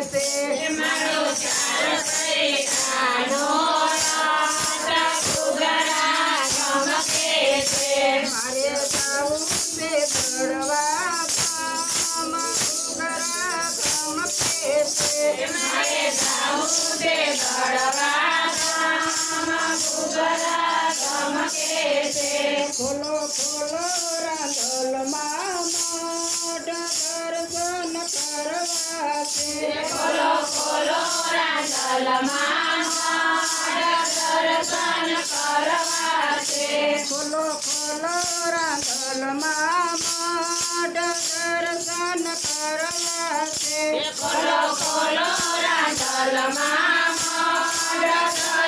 છે મારો ચાર પૈસાનો રાત ઘૂઘરા ગમકે છે મારે જાવું છે દળવા ગામ ઘૂઘરા ગમકે છે મારે જાવું છે દળવા ગામ ઘૂઘરા ગમકે છે ખોલો ખોલો રાંધલમાં મોઢ દર્શન કરવા છે ખોલો ખોલો રાંધલમાં દર્શન કરવા છે ખોલો ખોલો રાંધલમાં મોઢ દર્શન કરવા છે ખોલો ખોલો રાંધલમાં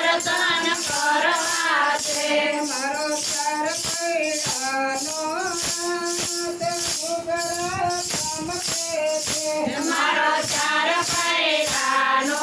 દર્શન કરવા છે મારો ચાર પૈડાનો રાત ઘૂઘરા ગમકે છે મારો ચાર પૈસાનો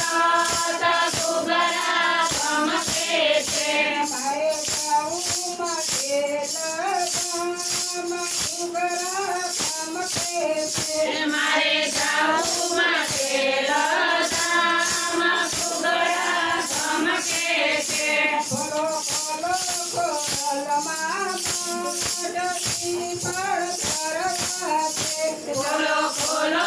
રાત ઘૂઘરા ગમકે છે મારે જાવું માટે લગામ ઘૂઘરા ગમકે છે મારે જાવું માટે લગામ ઘૂઘરા ગમકે છે ખોલો ખોલો ખોલમાં મોઢ પીપળ કરવા છે ખોલો ખોલો